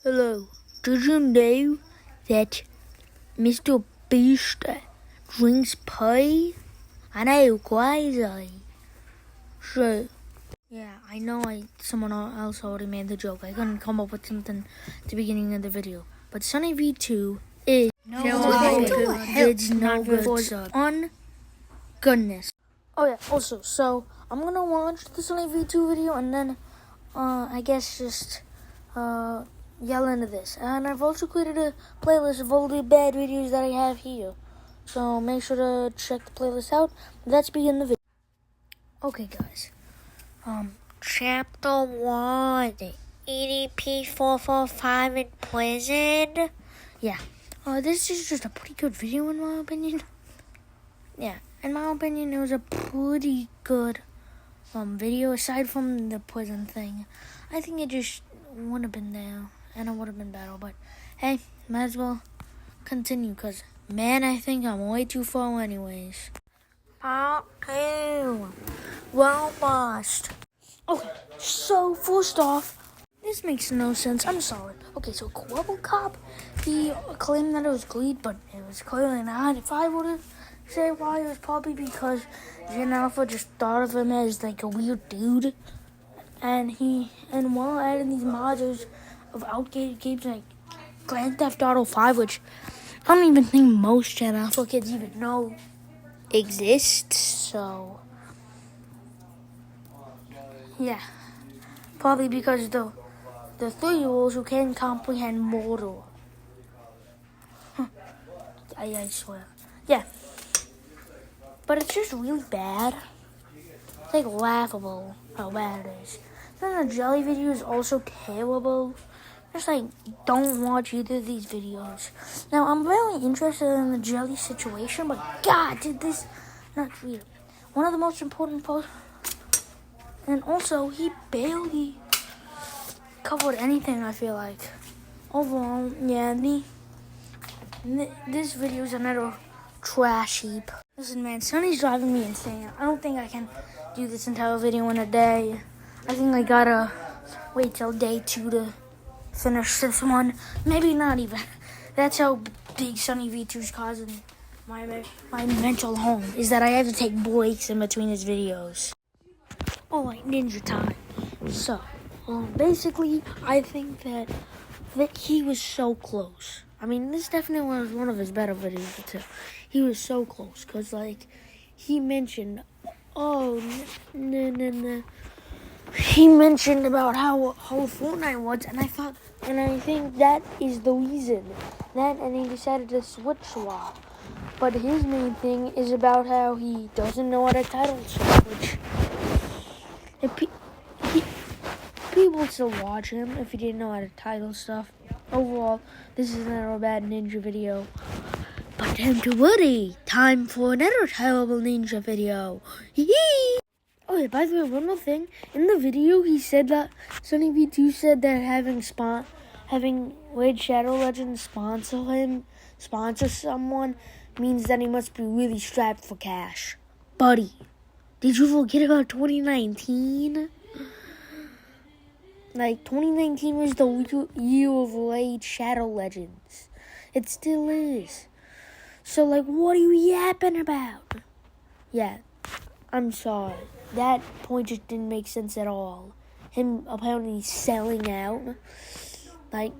Hello, did you know that Mr. Beast drinks pie? I know, crazy. So, yeah, I know someone else already made the joke. I couldn't come up with something at the beginning of the video. But SunnyV2 is no good on goodness. Oh yeah, also, so I'm gonna watch the SunnyV2 video and then I guess just yell into this. And I've also created a playlist of all the bad videos that I have here. So make sure to check the playlist out. Let's begin the video. Okay guys. Chapter 1. EDP 445 in prison. Yeah. This is just a pretty good video in my opinion. Yeah. In my opinion, it was a pretty good video aside from the prison thing. I think it just would have been there and it would have been better, but hey, might as well continue because man, I think I'm way too far anyways. Part 2. Almost. Okay, so first off, this makes no sense. I'm sorry. Okay, so Quibble Cop, he claimed that it was greed, but it was clearly not. If I would have say why, it was probably because Gen Alpha just thought of him as like a weird dude, and while adding these mods of outdated games like Grand Theft Auto 5, which I don't even think most Gen Alpha kids even know exists. So yeah, probably because the 3-year-olds who can't comprehend mortal. I swear. Yeah. But it's just really bad. It's like laughable how bad it is. Then the jelly video is also terrible. Just like, don't watch either of these videos. Now, I'm really interested in the jelly situation, but God, did this not read it. One of the most important posts. And also, he barely covered anything, I feel like. Overall, yeah, this video is another trash heap. Listen, man, Sunny's driving me insane. I don't think I can do this entire video in a day. I think I gotta wait till day 2 to finish this one. Maybe not even. That's how big SunnyV2 is causing my mental home, is that I have to take breaks in between his videos. Alright, ninja time. So, basically, I think that he was so close. I mean, this definitely was one of his better videos, too. He was so close, because, like, he mentioned, he mentioned about how Fortnite was, and I think that is the reason. And he decided to swap. But his main thing is about how he doesn't know how to title stuff, which people still watch him if he didn't know how to title stuff. Overall, this is another bad ninja video. But don't worry, time for another terrible ninja video. Hee-hee! Oh yeah, by the way, one more thing. In the video, he said that SunnyV2 said that having Raid Shadow Legends sponsor someone, means that he must be really strapped for cash. Buddy, did you forget about 2019? Like, 2019 was the year of Raid Shadow Legends. It still is. So, like, what are you yapping about? Yeah, I'm sorry. That point just didn't make sense at all. Him apparently selling out. Like,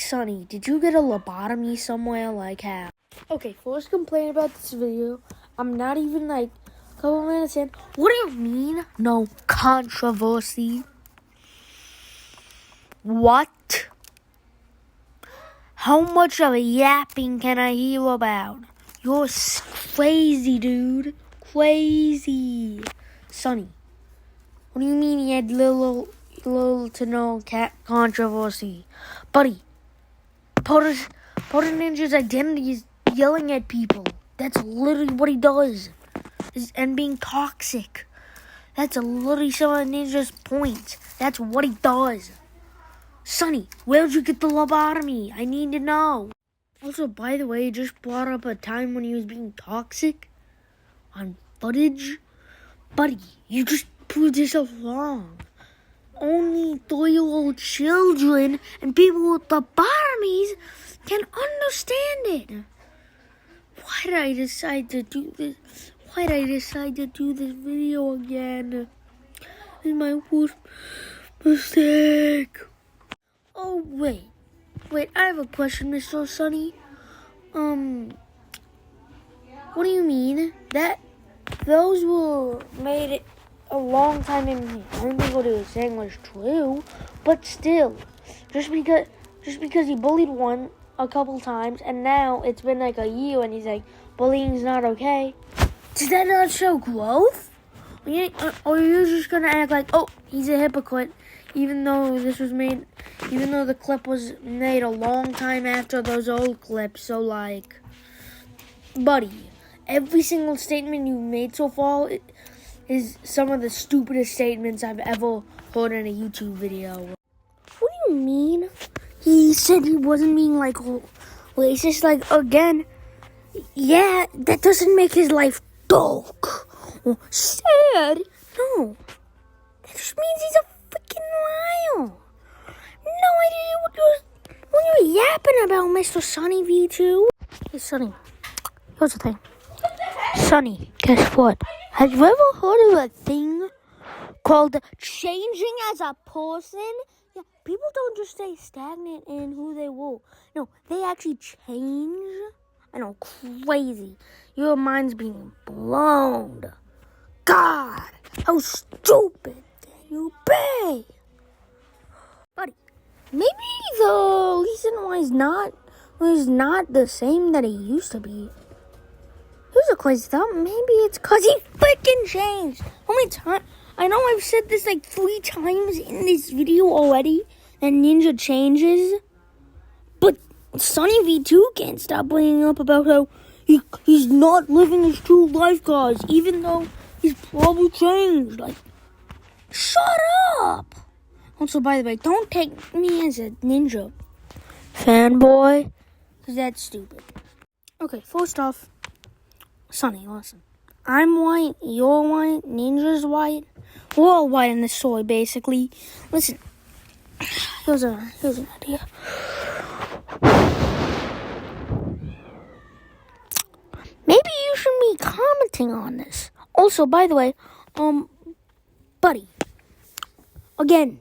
Sunny, did you get a lobotomy somewhere? Like, how? Okay, first complaint about this video. I'm not even, like, a couple minutes in. What do you mean? No controversy. What? How much of a yapping can I hear about? You're crazy, dude. Crazy. Sunny, what do you mean he had little to no controversy? Buddy, part of Ninja's identity is yelling at people. That's literally what he does. And being toxic. That's literally some of Ninja's points. That's what he does. Sunny, where'd you get the lobotomy? I need to know. Also, by the way, he just brought up a time when he was being toxic on footage. Buddy, you just proved yourself wrong. only 3-year-old children and people with lobotomies can understand it. Why did I decide to do this? Why did I decide to do this video again? It's my worst mistake. Oh, wait, I have a question, Mr. Sunny. What do you mean? That those were made a long time in here. I don't think what he was saying was true, but still, just because he bullied one a couple times, and now it's been like a year, and he's like, bullying's not okay. Does that not show growth? Or you're just gonna act like, oh, he's a hypocrite, even though the clip was made a long time after those old clips. So like, buddy, every single statement you made so far is some of the stupidest statements I've ever heard in a YouTube video. What do you mean? He said he wasn't being like racist. Like, again, yeah, that doesn't make his life dark or sad. No, that just means he's a freaking liar. No idea what you're yapping about, Mr. SunnyV2. Hey, Sunny, here's the thing. Sunny, guess what? Have you ever heard of a thing called changing as a person? Yeah, people don't just stay stagnant in who they were. No, they actually change. I know, crazy. Your mind's being blown. God, how stupid can you be? Buddy, maybe the reason why he's not the same that he used to be. Here's a crazy thought. Maybe it's because he freaking changed. How many times? I know I've said this like 3 times in this video already, that Ninja changes. But SunnyV2 can't stop bringing up about how he's not living his true life, guys, even though he's probably changed. Like, shut up! Also, by the way, don't take me as a Ninja fanboy, because that's stupid. Okay, first off, Sunny, listen. I'm white, you're white, Ninja's white. We're all white in this story, basically. Listen, here's an idea. Maybe you should be commenting on this. Also, by the way, buddy, again,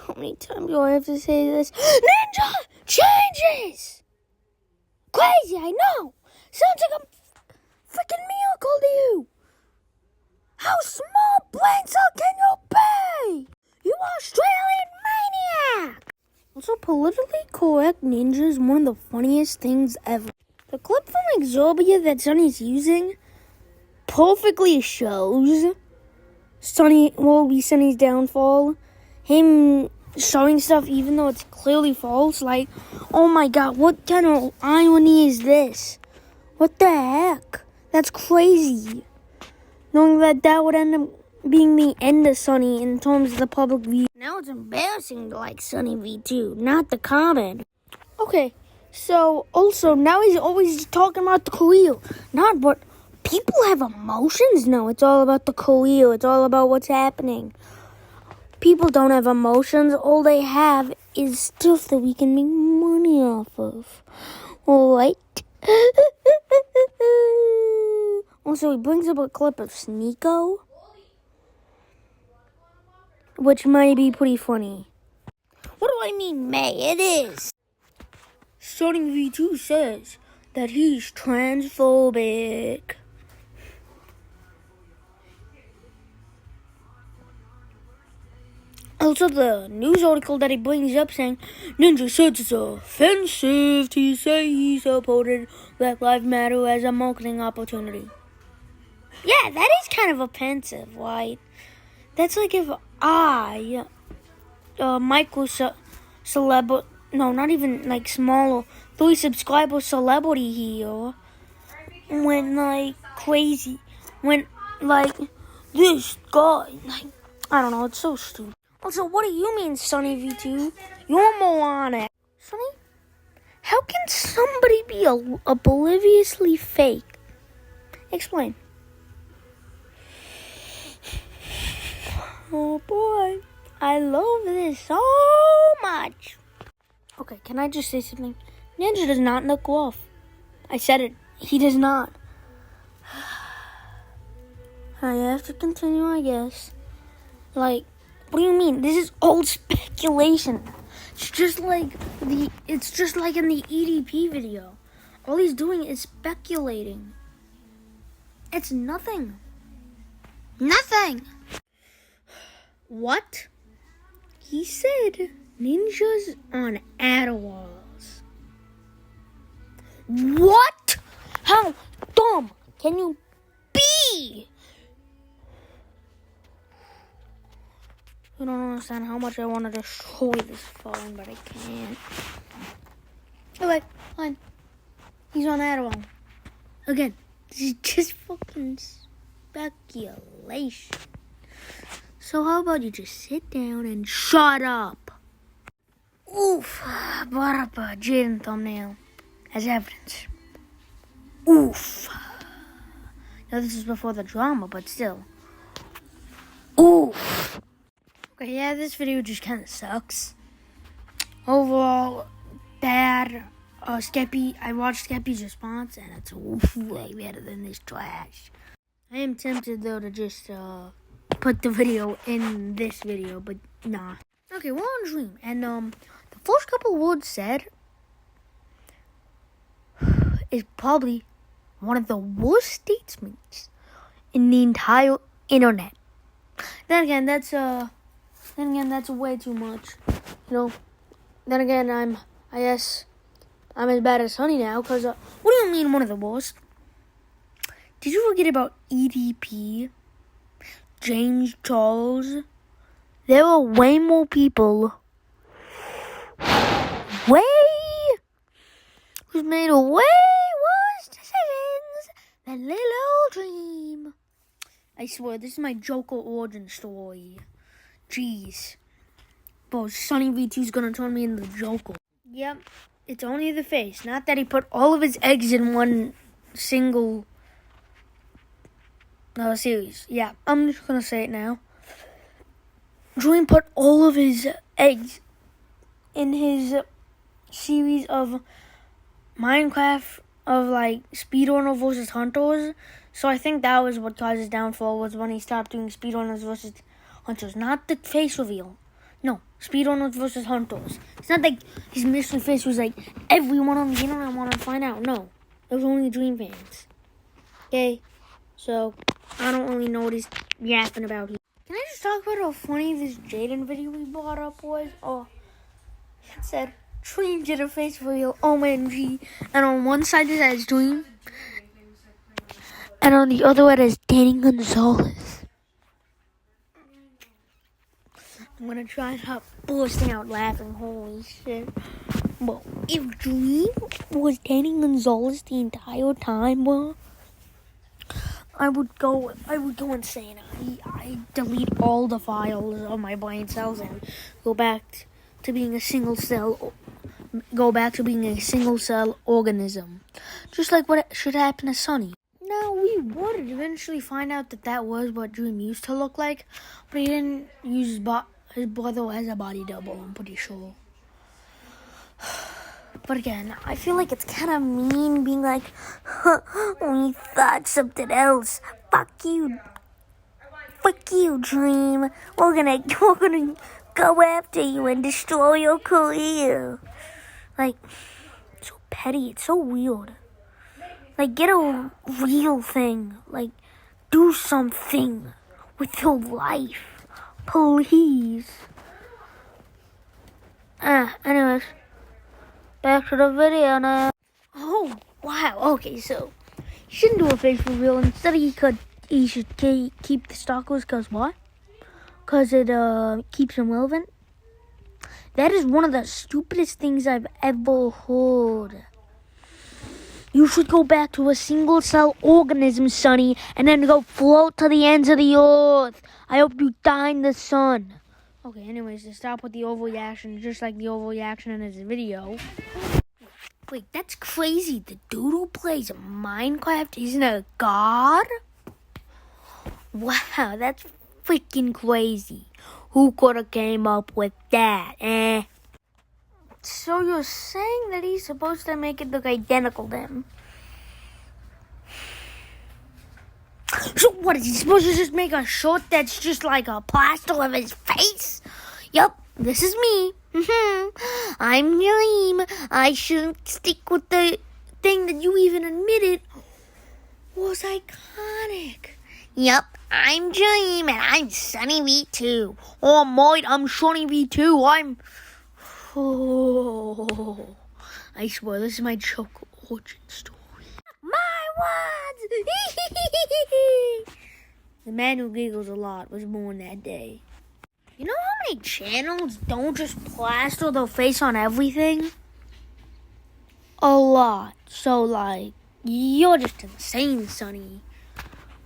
how many times do I have to say this? Ninja changes! Crazy, I know. Sounds like a freaking miracle to you. How small brain cell can you be? You Australian maniac! Also, politically correct Ninja is one of the funniest things ever. The clip from Exorbia that Sunny's using perfectly shows Sunny's downfall. Him showing stuff even though it's clearly false. Like, oh my god, what kind of irony is this? What the heck? That's crazy. Knowing that would end up being the end of Sunny in terms of the public view. Now it's embarrassing to like SunnyV2, not the comment. Okay, so also now he's always talking about the career, not what people have emotions. No, it's all about the career. It's all about what's happening. People don't have emotions. All they have is stuff that we can make money off of. Alright? Also, he brings up a clip of Sneeko, which might be pretty funny. What do I mean, May? It is. SunnyV2 says that he's transphobic. Also, the news article that he brings up saying Ninja says it's offensive to say he supported Black Lives Matter as a marketing opportunity. Yeah, that is kind of offensive, right? That's like if I, no, not even like smaller, 3 subscriber celebrity here, went like crazy, went like this guy, like, I don't know, it's so stupid. Also, what do you mean, SunnyV2? You're moronic. Sunny, how can somebody be obliviously fake? Explain. Oh boy. I love this so much. Okay, can I just say something? Ninja does not look off. I said it. He does not. I have to continue, I guess. Like, what do you mean? This is all speculation. It's just like in the EDP video. All he's doing is speculating. It's nothing. Nothing. What? He said ninjas on Adderalls. What? How dumb can you be? You don't understand how much I want to destroy this phone, but I can't. Okay, fine. He's on Adderall. Again, this is just fucking speculation. So how about you just sit down and shut up? Oof. Brought up a Jaden thumbnail as evidence. Oof. Now this is before the drama, but still. Oof. Okay, yeah, this video just kind of sucks. Overall, bad. Skeppy, I watched Skeppy's response, and it's way better than this trash. I am tempted, though, to just put the video in this video, but nah. Okay, we're on Dream, and the first couple words said is probably one of the worst statements in the entire internet. Then again, that's way too much. You know. Then again, I guess I'm as bad as Sunny now, because what do you mean one of the worst? Did you forget about EDP? James Charles? There were way more people who's made way worse decisions than little old Dream. I swear, this is my Joker origin story. Jeez. Bro, SunnyV2's gonna turn me into the Joker. Yep, it's only the face. Not that he put all of his eggs in one single series. Yeah, I'm just gonna say it now. Dream put all of his eggs in his series of Minecraft of like speedrunner versus hunters. So I think that was what caused his downfall, was when he stopped doing speedrunners versus hunters. Not the face reveal. No, speedrunners versus hunters. It's not like his mystery face was like everyone on the internet wanted to find out. No, it was only Dream fans. Okay, so I don't really know what he's yapping about here. Can I just talk about how funny this Jaden video we brought up was? Oh, it said Dream did a face reveal, OMG, and on one side it has Dream, and on the other one it has Danny Gonzalez. I'm gonna try and stop bursting out laughing. Holy shit. Well, if Dream was Danny Gonzalez the entire time, well, I would go insane. I delete all the files of my brain cells and go back to being a single cell organism. Just like what should happen to Sunny. Now, we would eventually find out that was what Dream used to look like, but he didn't use his brother as a body double, I'm pretty sure. But again, I feel like it's kind of mean being like, we thought something else. Fuck you, Dream. We're gonna go after you and destroy your career. Like, it's so petty. It's so weird. Like, get a real thing. Like, do something with your life. Please. Anyways. Back to the video now. Oh, wow. Okay, so he shouldn't do a face reveal. Instead, he should keep the stalkers, because what? Because it keeps him relevant. That is one of the stupidest things I've ever heard. You should go back to a single cell organism, Sunny, and then go float to the ends of the earth. I hope you die in the sun. Okay, anyways, to stop with the overreaction, just like the overreaction in his video. Wait, that's crazy. The dude who plays Minecraft isn't a god? Wow, that's freaking crazy. Who could have came up with that, eh? So you're saying that he's supposed to make it look identical to him? So what, is he supposed to just make a short that's just like a plaster of his face? Yup, this is me. I'm Dream. I shouldn't stick with the thing that you even admitted was iconic. Yup, I'm Dream and I'm SunnyV2. Oh, mate, I'm SunnyV2. Oh, I swear, this is my joke origin story. My words! The man who giggles a lot was born that day. You know how many channels don't just plaster their face on everything? A lot. So, like, you're just insane, Sunny.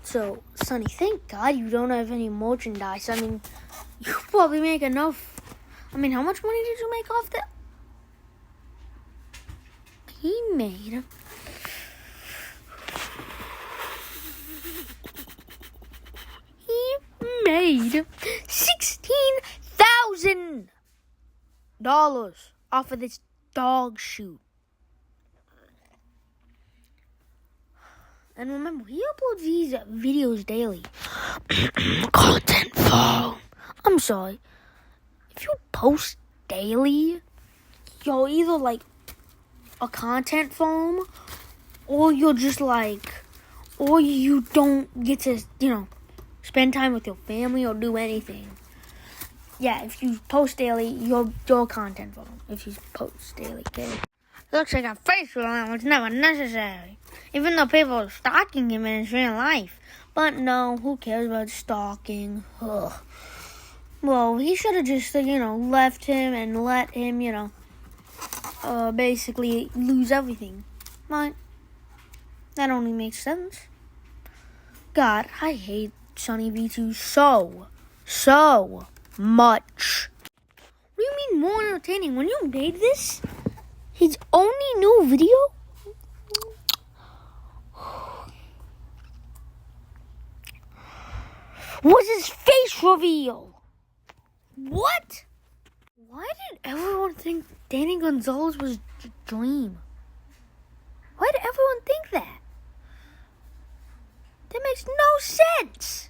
So, Sunny, thank God you don't have any merchandise. I mean, you probably make enough. I mean, how much money did you make off that? He made $16,000 off of this dog shoot. And remember, he uploads these videos daily. Content farm. I'm sorry. If you post daily, you're either like a content farm, or you're just like, or you don't get to, spend time with your family or do anything. Yeah, if you post daily, you're a content farm. If you post daily, okay? Looks like a facial line was never necessary, even though people are stalking him in his real life. But no, who cares about stalking? Ugh. Well, he should have just, left him and let him, basically lose everything. Right? That only makes sense. God, I hate SunnyV2 so much. What do you mean more entertaining? When you made this, his only new video? Was his face reveal? What? Why did everyone think Danny Gonzalez was a dream? Why did everyone think that? That makes no sense.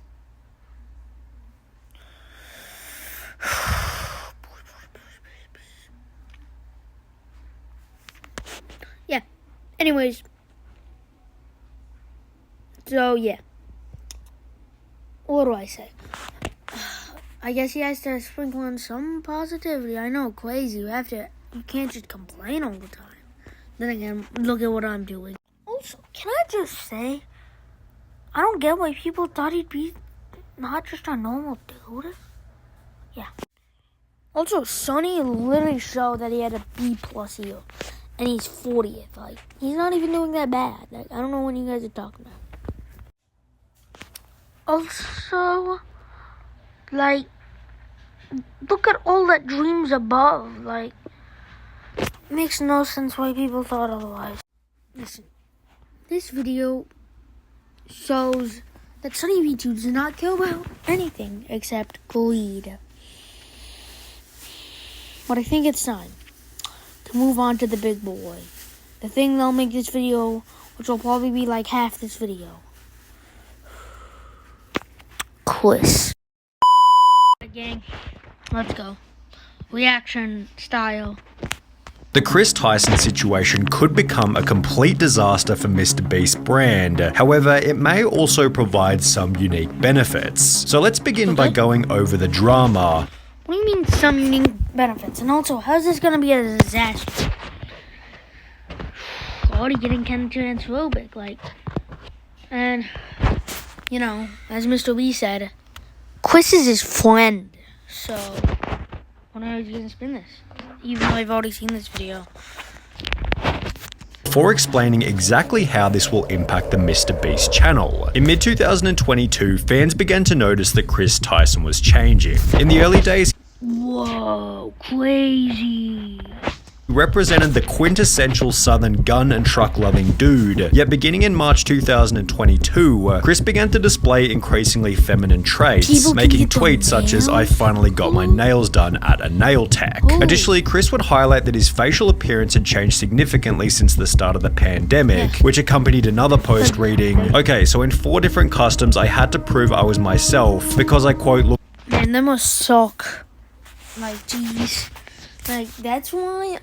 Yeah. Anyways. So, yeah. What do I say? I guess he has to sprinkle in some positivity. I know, crazy. You can't just complain all the time. Then again, look at what I'm doing. Also, can I just say, I don't get why people thought he'd be not just a normal dude. Yeah. Also, Sunny literally showed that he had a B+ here. And he's 40th. Like, he's not even doing that bad. Like, I don't know what you guys are talking about. Also, like, look at all that dreams above. Like, makes no sense why people thought otherwise. Listen, this video shows that SunnyV2 does not care about anything except greed. But I think it's time to move on to the big boy. The thing that'll make this video, which will probably be like half this video. Quiz. Gang, let's go. Reaction style. The Chris Tyson situation could become a complete disaster for Mr. Beast's brand. However, it may also provide some unique benefits. So let's begin by going over the drama. What do you mean some unique benefits? And also, how's this going to be a disaster? Already getting kind of transphobic, like. And, as Mr. B said, Chris is his friend. So, wonder how he's going to spin this. Even though I've already seen this video. Before explaining exactly how this will impact the Mr. Beast channel. In mid-2022, fans began to notice that Chris Tyson was changing. In the early days, whoa, crazy. he represented the quintessential southern gun and truck loving dude. Yet beginning in March 2022, Chris began to display increasingly feminine traits, making tweets such as "I finally got my nails done at a nail tech." Additionally, Chris would highlight that his facial appearance had changed significantly since the start of the pandemic, which accompanied another post reading, "Okay, so in 4 different customs I had to prove I was myself because I quote look." Man, that must suck. Like, jeez. Like, that's why.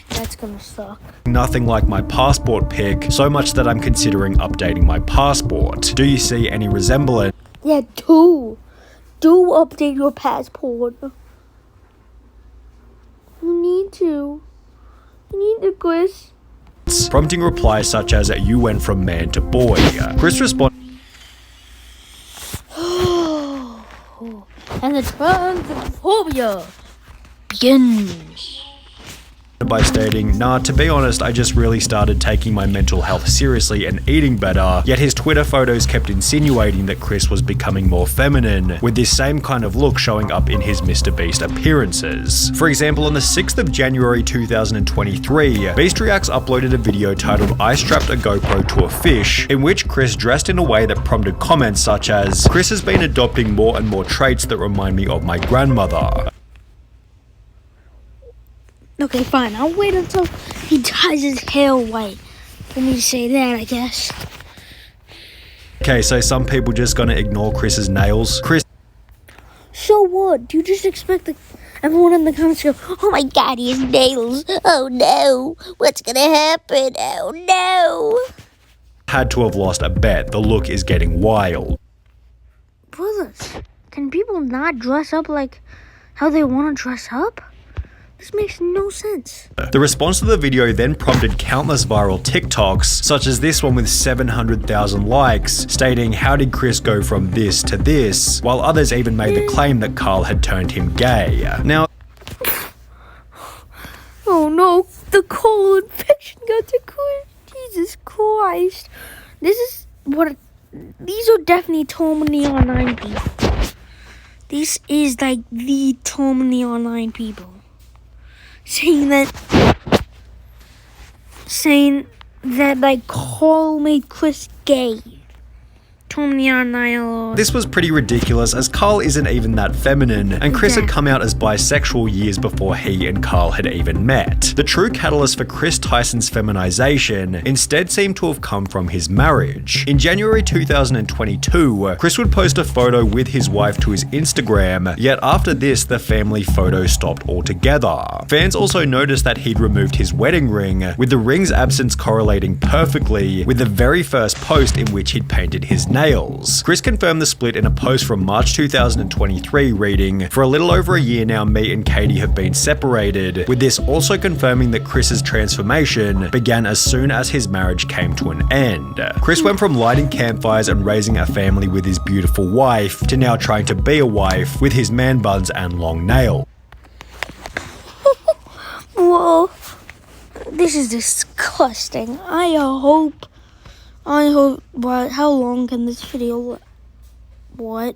That's gonna suck. Nothing like my passport pic, so much that I'm considering updating my passport. Do you see any resemblance? Yeah, do update your passport. You need to, Chris. Prompting replies such as, "You went from man to boy." Chris responded And the transphobia begins. by stating, "Nah, to be honest, I just really started taking my mental health seriously and eating better." Yet his Twitter photos kept insinuating that Chris was becoming more feminine, with this same kind of look showing up in his Mr. Beast appearances. For example, on the 6th of January 2023, Beast Reacts uploaded a video titled "I strapped a GoPro to a fish," in which Chris dressed in a way that prompted comments such as, "Chris has been adopting more and more traits that remind me of my grandmother." Okay, fine. I'll wait until he dyes his hair white for me to say that, I guess. Okay, so some people just gonna ignore Chris's nails. Chris. So what? Do you just expect everyone in the comments to go, "Oh my god, he has nails. Oh no. What's gonna happen? Oh no." Had to have lost a bet. The look is getting wild. Brothers, can people not dress up like how they want to dress up? This makes no sense. The response to the video then prompted countless viral TikToks, such as this one with 700,000 likes, stating, "How did Chris go from this to this?" While others even made the claim that Carl had turned him gay. Now, oh no, the coal infection got to Chris. Jesus Christ. These are definitely Tom and the online people. This is like the Tom and the online people. Saying that like Carl made Chris gay. this was pretty ridiculous as Carl isn't even that feminine, and Chris had come out as bisexual years before he and Carl had even met. The true catalyst for Chris Tyson's feminization instead seemed to have come from his marriage. In January 2022, Chris would post a photo with his wife to his Instagram, yet after this, the family photo stopped altogether. Fans also noticed that he'd removed his wedding ring, with the ring's absence correlating perfectly with the very first post in which he'd painted his nails. Chris confirmed the split in a post from March 2023 reading, "For a little over a year now, me and Katie have been separated," with this also confirming that Chris's transformation began as soon as his marriage came to an end. Chris went from lighting campfires and raising a family with his beautiful wife to now trying to be a wife with his man buns and long nails. Whoa, this is disgusting. I hope, but how long can this video, what?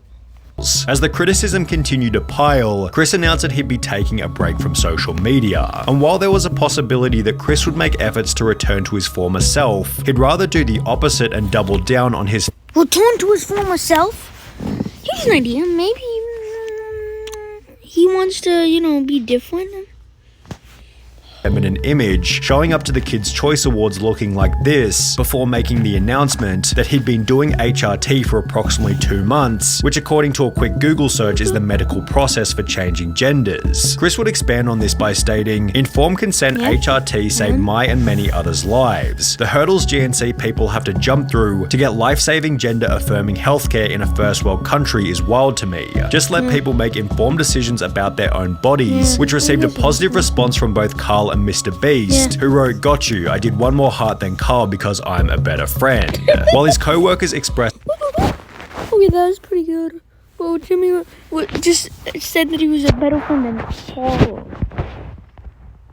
As the criticism continued to pile, Chris announced that he'd be taking a break from social media. And while there was a possibility that Chris would make efforts to return to his former self, he'd rather do the opposite and double down on his return to his former self? Here's an idea. Maybe he wants to, be different. feminine image, showing up to the Kids' Choice Awards looking like this, before making the announcement that he'd been doing HRT for approximately 2 months, which according to a quick Google search is the medical process for changing genders. Chris would expand on this by stating, "Informed consent HRT saved my and many others' lives. The hurdles GNC people have to jump through to get life-saving gender-affirming healthcare in a first world country is wild to me. Just let people make informed decisions about their own bodies," which received a positive response from both Carl and Mr. Beast, who wrote, "Got you, I did one more heart than Carl because I'm a better friend." While his co-workers expressed, Okay, that was pretty good. Well, Jimmy just said that he was a better friend than Carl.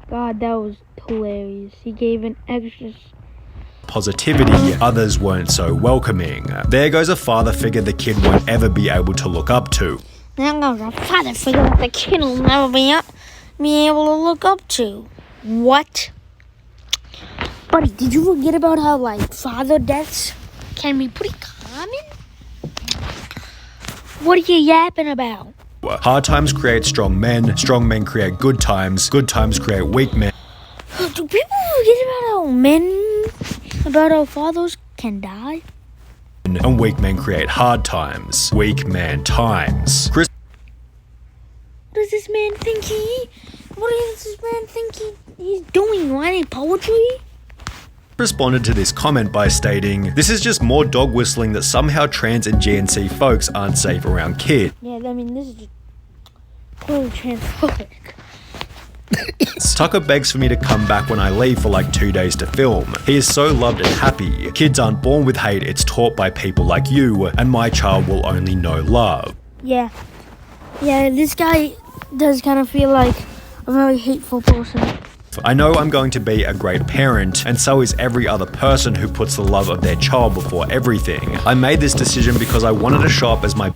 God, that was hilarious. He gave an extra positivity, others weren't so welcoming. There goes a father figure the kid won't ever be able to look up to. There goes a father figure that the kid will never be able to look up to. What? Buddy, did you forget about how, like, father deaths can be pretty common? What are you yapping about? Hard times create strong men create good times create weak men. Do people forget about how fathers can die? And weak men create hard times. Weak man times. What does this man think he's doing? Writing poetry? Responded to this comment by stating, "This is just more dog whistling that somehow trans and GNC folks aren't safe around kids." Yeah, I mean, this is just totally transphobic. Tucker begs for me to come back when I leave for like 2 days to film. He is so loved and happy. Kids aren't born with hate, it's taught by people like you, and my child will only know love. Yeah, this guy does kind of feel like a very hateful person. I know I'm going to be a great parent, and so is every other person who puts the love of their child before everything. I made this decision because I wanted to show up as my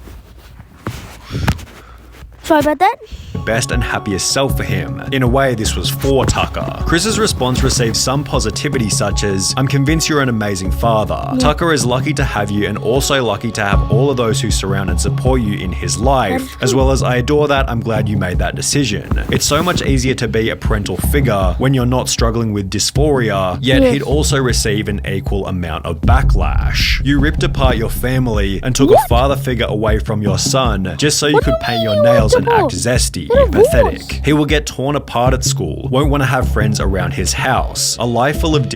Sorry about that. best and happiest self for him. In a way, this was for Tucker. Chris's response received some positivity such as, "I'm convinced you're an amazing father. Yeah. Tucker is lucky to have you and also lucky to have all of those who surround and support you in his life. As well as I adore that, I'm glad you made that decision. It's so much easier to be a parental figure when you're not struggling with dysphoria, yet Yes. he'd also receive an equal amount of backlash. You ripped apart your family and took a father figure away from your son just so you could paint your nails and act zesty. Pathetic. He will get torn apart at school, won't want to have friends around his house. A life full of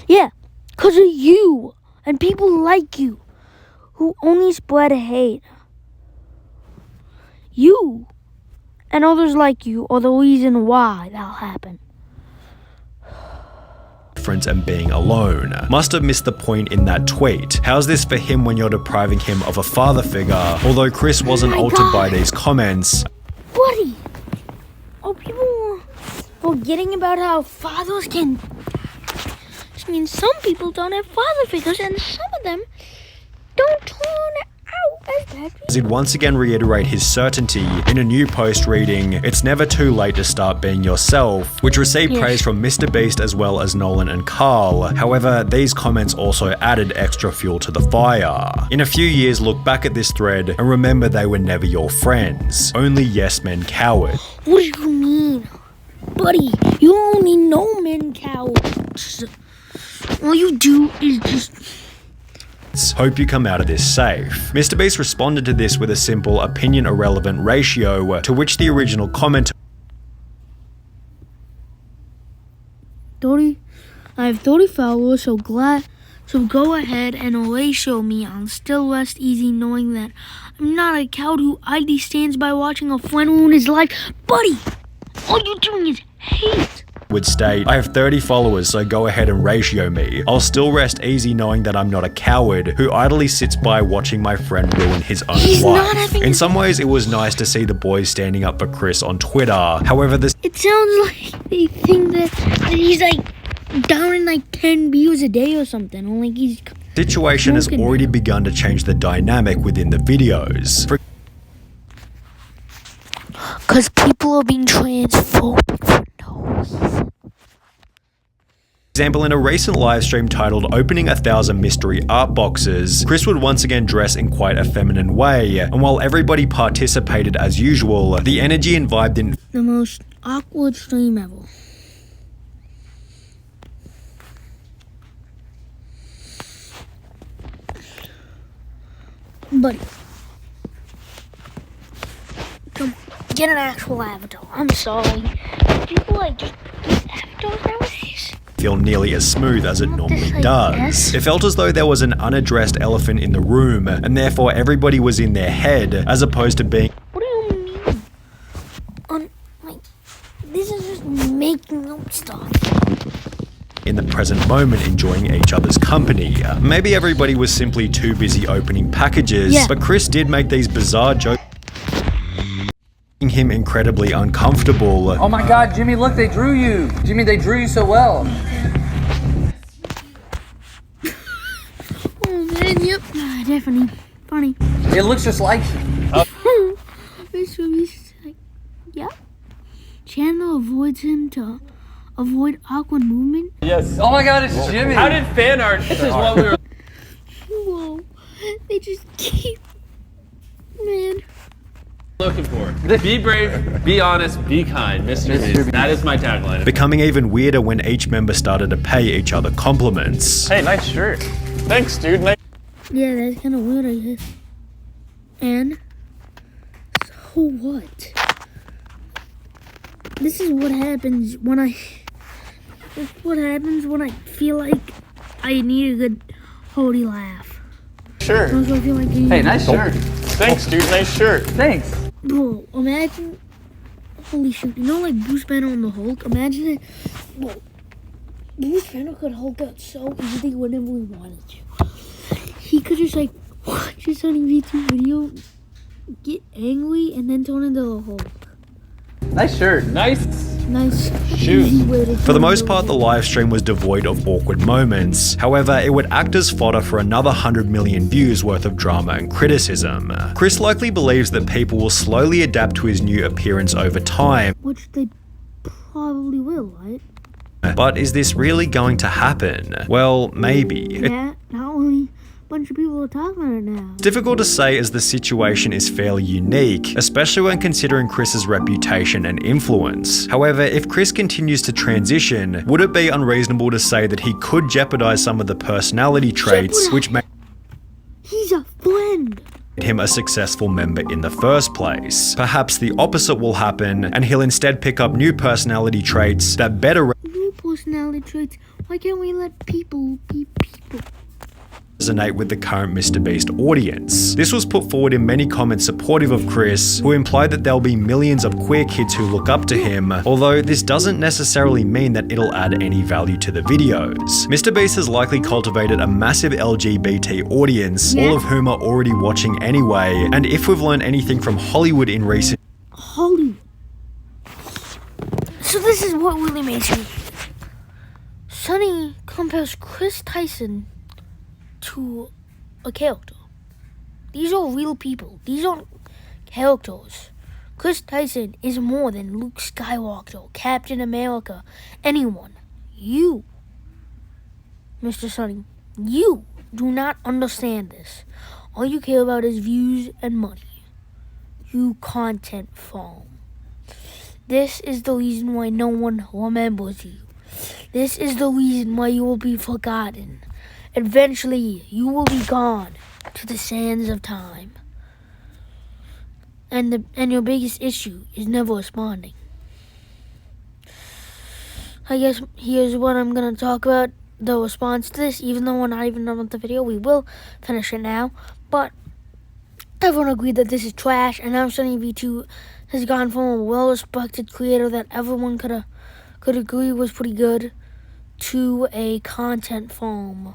Yeah, because of you and people like you who only spread hate. You and others like you are the reason why that'll happen. friends and being alone. Must have missed the point in that tweet. How's this for him when you're depriving him of a father figure? Although Chris wasn't altered by these comments. Buddy, are people forgetting about how fathers can... I mean, some people don't have father figures and some of them don't turn out as bad people. He'd once again reiterate his certainty in a new post reading, "It's never too late to start being yourself," which received praise from Mr. Beast as well as Nolan and Carl. However, these comments also added extra fuel to the fire. In a few years, look back at this thread and remember they were never your friends. Only yes men cowards. What do you mean? Buddy, you only know men cowards. All you do is just... Hope you come out of this safe. Mr. Beast responded to this with a simple opinion irrelevant ratio, to which the original comment I have 30 followers, so go ahead and ratio me. I'll still rest easy knowing that I'm not a coward who idly stands by watching a friend ruin his life. Buddy, all you're doing is hate. would state, "I have 30 followers, so go ahead and ratio me. I'll still rest easy knowing that I'm not a coward who idly sits by watching my friend ruin his own life." In some ways, it was nice to see the boys standing up for Chris on Twitter. However, this It sounds like they think that he's like down in like 10 views a day or something, or like he's... situation has already begun to change the dynamic within the videos. For Because people are being transphobic for no reason. example, in a recent live stream titled "Opening 1,000 Mystery Art Boxes," Chris would once again dress in quite a feminine way, and while everybody participated as usual, the energy and vibe didn't The most awkward stream ever. Buddy. Come on, get an actual avatar. I'm sorry. People like just get avatars nowadays. feel nearly as smooth as it normally like does. this? It felt as though there was an unaddressed elephant in the room, and therefore everybody was in their head, as opposed to being What do you mean? Like, this is just making up stuff. in the present moment enjoying each other's company. Maybe everybody was simply too busy opening packages, but Chris did make these bizarre jokes, making him incredibly uncomfortable. Oh my god, Jimmy, look, they drew you. Jimmy, they drew you so well. Oh man, yep. Definitely. Funny. It looks just like you. It's like, yeah. Chandler avoids him to avoid awkward movement. Yes. Oh my God, it's Jimmy. How did fan art? This is what we were Whoa, they just keep, man. looking for. Be brave, be honest, be kind, Mr. Beast. That is my tagline. Becoming even weirder when each member started to pay each other compliments. Hey, nice shirt. Thanks, dude. Yeah, that's kind of weird, I guess. And so what? This is what happens when I. This is what happens when I feel like I need a good hearty laugh. Sure. Also, I feel like Hey, nice shirt. Thanks, dude. Nice shirt. Thanks. Bro, imagine. Holy shit! You know, like Bruce Banner on the Hulk. Imagine it. Bro, Bruce Banner could Hulk out so easily whenever we wanted to. He could just like watch a SunnyV2 video, get angry, and then turn into the Hulk. Nice shirt. Nice. Nice, Shoes. easy way to For the turn most into part, a the Hulk. live stream was devoid of awkward moments. However, it would act as fodder for another 100 million views worth of drama and criticism. Chris likely believes that people will slowly adapt to his new appearance over time. Which they probably will, right? But is this really going to happen? Well, maybe. Yeah, not only a bunch of people are talking about it now. It's difficult to say as the situation is fairly unique, especially when considering Chris's reputation and influence. However, if Chris continues to transition, would it be unreasonable to say that he could jeopardize some of the personality traits which made He's a friend. him a successful member in the first place? Perhaps the opposite will happen, and he'll instead pick up new personality traits that better New personality traits. Why can't we let people be people? resonate with the current Mr. Beast audience. This was put forward in many comments supportive of Chris, who implied that there'll be millions of queer kids who look up to him, although this doesn't necessarily mean that it'll add any value to the videos. Mr. Beast has likely cultivated a massive LGBT audience, all of whom are already watching anyway, and if we've learned anything from Hollywood in recent Hollywood. So this is what really makes me. Sunny compares Chris Tyson to a character. These are real people. These aren't characters. Chris Tyson is more than Luke Skywalker, Captain America, anyone. You, Mr. Sunny, you do not understand this. All you care about is views and money. You content farm. This is the reason why no one remembers you. This is the reason why you will be forgotten. Eventually, you will be gone to the sands of time. And your biggest issue is never responding. I guess here's what I'm going to talk about, the response to this. Even though we're not even done with the video, we will finish it now. But everyone agreed that this is trash, and now SunnyV2 has gone from a well-respected creator that everyone could agree was pretty good to a content farm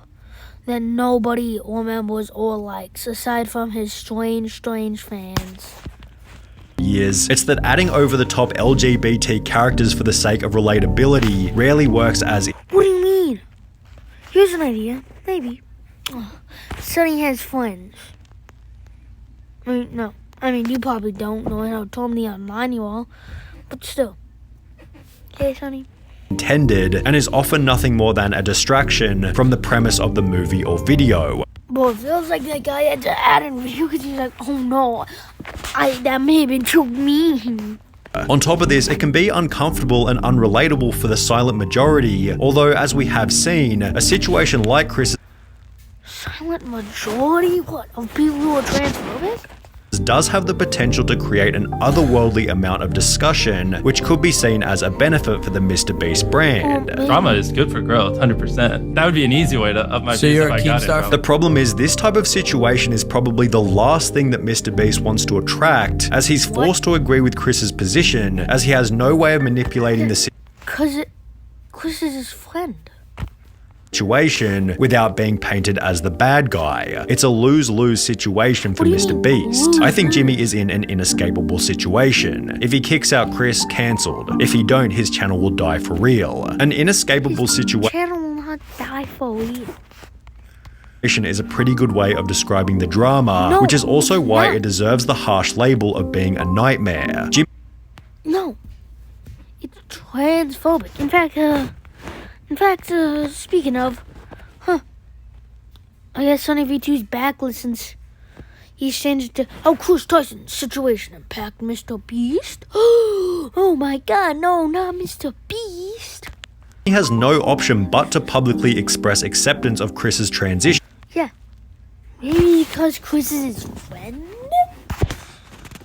that nobody remembers or likes, aside from his strange fans. years. It's that adding over-the-top LGBT characters for the sake of relatability rarely works as What do you mean? Here's an idea. Maybe. Sunny has friends. No. You probably don't know how totally online you are. But still. Okay, Sunny? intended, and is often nothing more than a distraction from the premise of the movie or video. Bro, it feels like that guy had to add in video because he's like, oh no, that may have been too mean. On top of this, it can be uncomfortable and unrelatable for the silent majority, although as we have seen, a situation like Chris' Silent majority? What? Of people who are transphobic? does have the potential to create an otherworldly amount of discussion, which could be seen as a benefit for the Mr. Beast brand. Drama is good for growth, 100%. That would be an easy way to up my So views you're if a I got Keemstar it. The problem is, this type of situation is probably the last thing that Mr. Beast wants to attract, as he's forced to agree with Chris's position, as he has no way of manipulating the Because Chris is his friend. situation without being painted as the bad guy. It's a lose-lose situation for What do you Mr. mean, Beast. I think lose? Jimmy is in an inescapable situation. If he kicks out Chris, cancelled. If he don't, his channel will die for real. An inescapable situation Channel will not die for real. is a pretty good way of describing the drama, No, which is also it's why not. it deserves the harsh label of being a nightmare. Jimmy No. transphobic. In fact, speaking of, I guess SunnyV2's back since he's changed it to how Chris Tyson's situation impact Mr. Beast. Oh my God, no, not Mr. Beast. He has no option but to publicly express acceptance of Chris's transition. Yeah, maybe because Chris is his friend?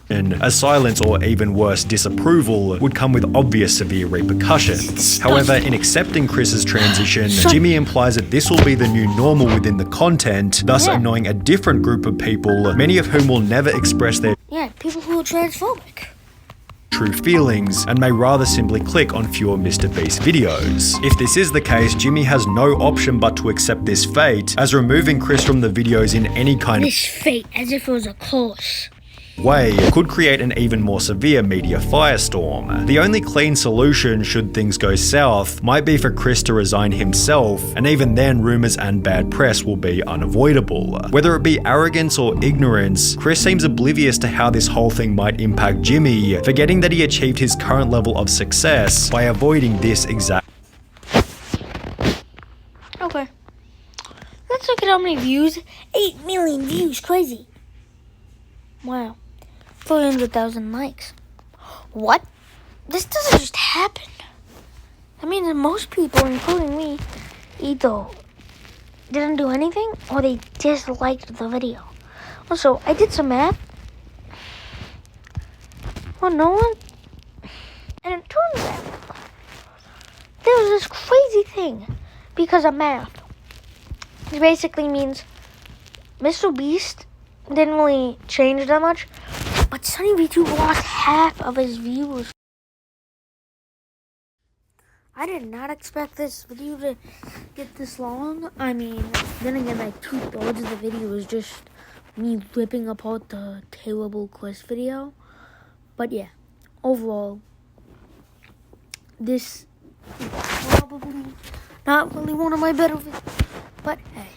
A silence or even worse, disapproval would come with obvious severe repercussions. However, in accepting Chris's transition, Jimmy implies that this will be the new normal within the content, thus annoying a different group of people, many of whom will never express their People who are transphobic. true feelings and may rather simply click on fewer Mr. Beast videos. If this is the case, Jimmy has no option but to accept this fate, as removing Chris from the videos in any kind of fate, as if it was a curse. way could create an even more severe media firestorm. The only clean solution, should things go south, might be for Chris to resign himself, and even then rumors and bad press will be unavoidable. Whether it be arrogance or ignorance, Chris seems oblivious to how this whole thing might impact Jimmy, forgetting that he achieved his current level of success by avoiding this exact. Okay. Let's look at how many views. 8 million views, crazy. Wow. 400,000 likes. What? This doesn't just happen. That means that most people, including me, either didn't do anything or they disliked the video. Also, I did some math. Well, no one. And it turns out there was this crazy thing because of math. It basically means Mr. Beast didn't really change that much, but SunnyV2 lost half of his views. I did not expect this video to get this long. I mean, then again, like 2/3 of the video was just me ripping apart the terrible Chris video. But yeah, overall, this is probably not really one of my better videos. But hey,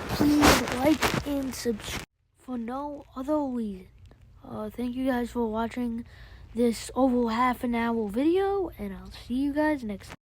please like and subscribe for no other reason. Thank you guys for watching this over half an hour video, and I'll see you guys next time.